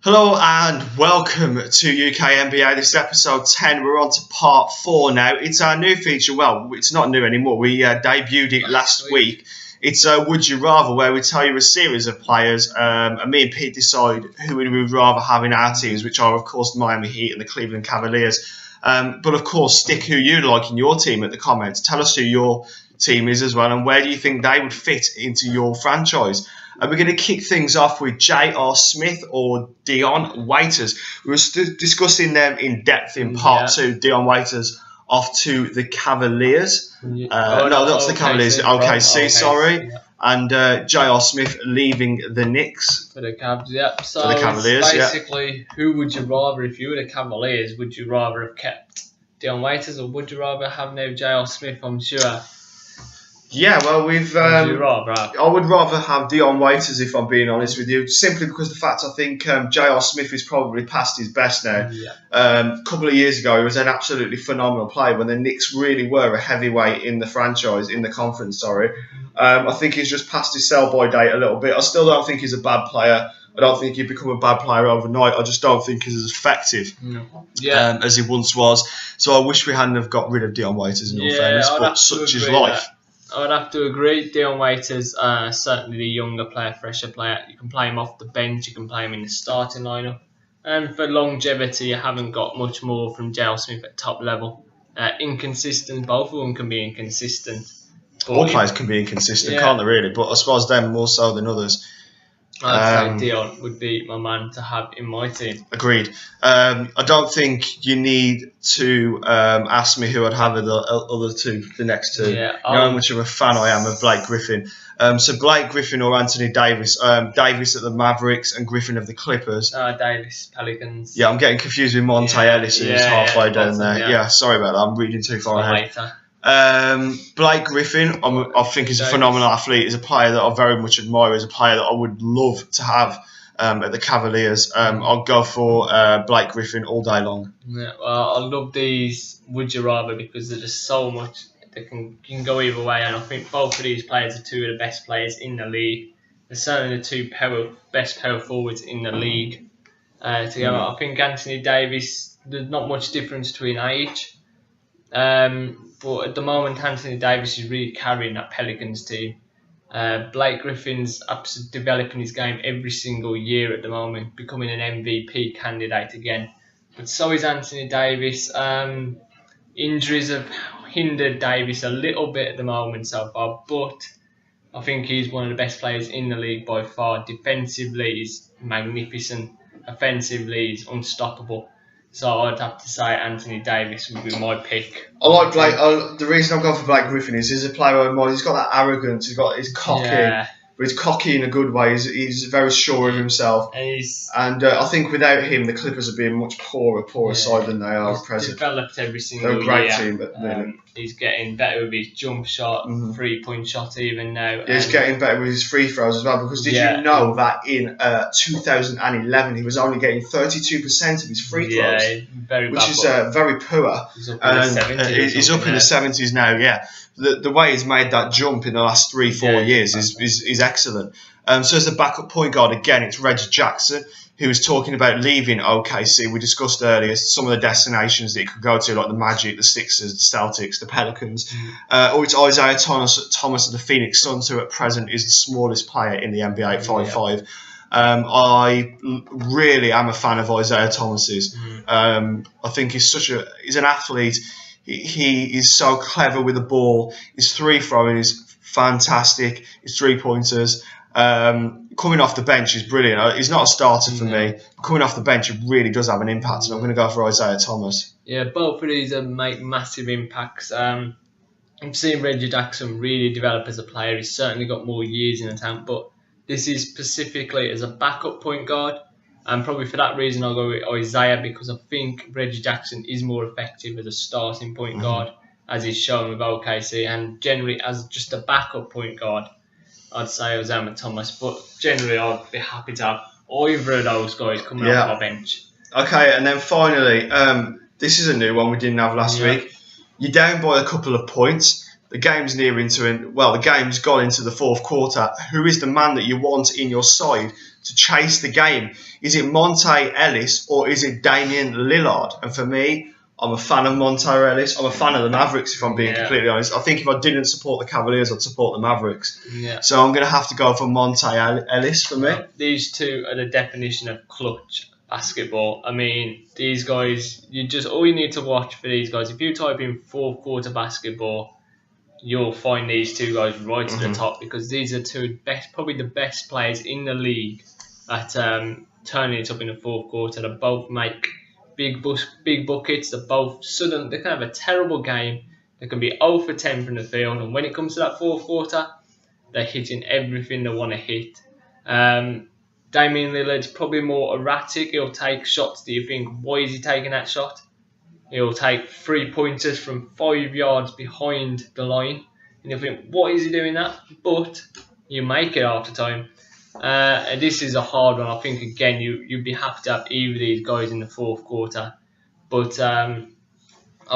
Hello and welcome to UK NBA. This is episode 10. We're on to part 4 now. It's our new feature. Well, it's not new anymore. We debuted it last week. It's Would You Rather, where we tell you a series of players and me and Pete decide who we would rather have in our teams, which are, of course, the Miami Heat and the Cleveland Cavaliers. But, of course, stick who you like in your team at the comments. Tell us who your team is as well and where do you think they would fit into your franchise. And we're going to kick things off with J.R. Smith or Dion Waiters. We were discussing them in depth in part 2. Dion Waiters off to the Cavaliers. Not to the Cavaliers. OKC, sorry. Yeah. And J.R. Smith leaving the Knicks. For the Cavs, yeah. So for the Cavaliers, basically, who would you rather, if you were the Cavaliers, would you rather have kept Dion Waiters or would you rather have now J.R. Smith, I'm sure? Yeah, well, I would rather have Dion Waiters, if I'm being honest with you, simply because the fact I think J.R. Smith is probably past his best now. Yeah. A couple of years ago, he was an absolutely phenomenal player when the Knicks really were a heavyweight in the franchise, in the conference, sorry. I think he's just passed his sell-by date a little bit. I still don't think he's a bad player. I don't think he'd become a bad player overnight. I just don't think he's as effective as he once was. So I wish we hadn't have got rid of Dion Waiters in all fairness, but such is life. I would have to agree. Dion Waiters, certainly the younger player, fresher player. You can play him off the bench. You can play him in the starting lineup. And for longevity, you haven't got much more from J.R. Smith at top level. Inconsistent. Both of them can be inconsistent. All players can be inconsistent, can't they, really? But I suppose them more so than others. I'd say Dion would be my man to have in my team. Agreed. I don't think you need to ask me who I'd have the other two, the next two. Yeah, you know how much of a fan I am of Blake Griffin. So Blake Griffin or Anthony Davis. Davis at the Mavericks and Griffin of the Clippers. Davis, Pelicans. Yeah, I'm getting confused with Monta Ellis, who's halfway down there. Yeah, sorry about that. I'm reading too far ahead. Later. Blake Griffin, I think he's a phenomenal athlete. He's a player that I very much admire. He's a player that I would love to have at the Cavaliers. I'll go for Blake Griffin all day long. Yeah, well, I love these would you rather because there's just so much that can go either way, and I think both of these players are two of the best players in the league. They're certainly the two best power forwards in the league together. I think Anthony Davis, there's not much difference between age. But at the moment, Anthony Davis is really carrying that Pelicans team. Blake Griffin's developing his game every single year at the moment, becoming an MVP candidate again. But so is Anthony Davis. Injuries have hindered Davis a little bit at the moment so far, but I think he's one of the best players in the league by far. Defensively, he's magnificent. Offensively, he's unstoppable. So I'd have to say Anthony Davis would be my pick. I like Blake. The reason I'm going for Blake Griffin is he's a player of mine. He's got that arrogance. He's cocky, but he's cocky in a good way. He's very sure of himself. And I think without him, the Clippers would be a much poorer side than they are at present. He's developed every single year. They're a great team, but he's getting better with his jump shot, 3-point shot even now. He's getting better with his free throws as well, because did you know that in 2011 he was only getting 32% of his free throws, which is very poor. He's up in the 70s. He's up in the 70s now, yeah. The way he's made that jump in the last 3-4 years is excellent. So as the backup point guard, again, it's Reggie Jackson, who was talking about leaving OKC. We discussed earlier some of the destinations that he could go to, like the Magic, the Sixers, the Celtics, the Pelicans. Or it's Isiah Thomas of the Phoenix Suns, who at present is the smallest player in the NBA at 5'5". I really am a fan of Isiah Thomas's. I think he's an athlete. He is so clever with the ball. His free throwing is fantastic. His 3-pointers. Coming off the bench is brilliant. He's not a starter for me. Coming off the bench, it really does have an impact, and I'm going to go for Isiah Thomas. Yeah, both of these make massive impacts. I'm seeing Reggie Jackson really develop as a player. He's certainly got more years in the tank, but this is specifically as a backup point guard. And probably for that reason, I'll go with Isiah, because I think Reggie Jackson is more effective as a starting point guard, as he's shown with OKC, and generally as just a backup point guard, I'd say Isiah Thomas. But generally, I'd be happy to have either of those guys coming off my bench. Okay, and then finally, this is a new one we didn't have last week. You're down by a couple of points. The game's the game's gone into the fourth quarter. Who is the man that you want in your side to chase the game. Is it Monta Ellis or is it Damian Lillard? And for me, I'm a fan of Monta Ellis. I'm a fan of the Mavericks, if I'm being completely honest. I think if I didn't support the Cavaliers, I'd support the Mavericks. Yeah. So I'm going to have to go for Monta Ellis for me. These two are the definition of clutch basketball. I mean, these guys, all you need to watch for these guys, if you type in fourth quarter basketball, you'll find these two guys right to the top, because these are probably the best players in the league at turning it up in the fourth quarter. They both make big buckets. They're both sudden. They can have a terrible game. They can be 0 for 10 from the field, and when it comes to that fourth quarter, they're hitting everything they want to hit. Damian Lillard's probably more erratic. He'll take shots that you think, why is he taking that shot? He'll take 3-pointers from 5 yards behind the line, and you'll think, what is he doing that? But you make it half the time. And this is a hard one. I think, again, you'd be happy to have either of these guys in the fourth quarter. But I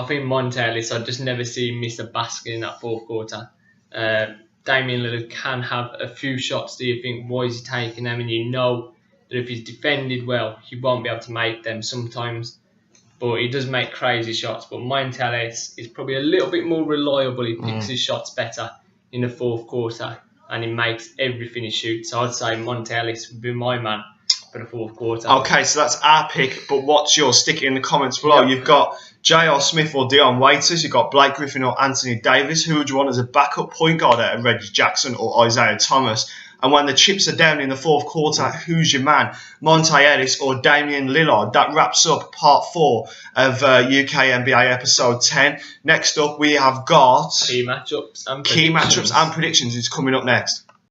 think Monta Ellis, I just never see him miss a basket in that fourth quarter. Damian Lillard can have a few shots that you think, why is he taking them? And you know that if he's defended well, he won't be able to make them sometimes. But he does make crazy shots. But Monta Ellis is probably a little bit more reliable. He picks his shots better in the fourth quarter, and he makes everything he shoots. So I'd say Monta Ellis would be my man for the fourth quarter. Okay, so that's our pick. But what's yours? Stick it in the comments below. Yep. You've got J.R. Smith or Dion Waiters. You've got Blake Griffin or Anthony Davis. Who would you want as a backup point guard out of Reggie Jackson or Isiah Thomas? And when the chips are down in the fourth quarter, who's your man? Monta Ellis or Damian Lillard? That wraps up part 4 of UK NBA episode 10. Next up, we have got Key matchups and predictions is coming up next.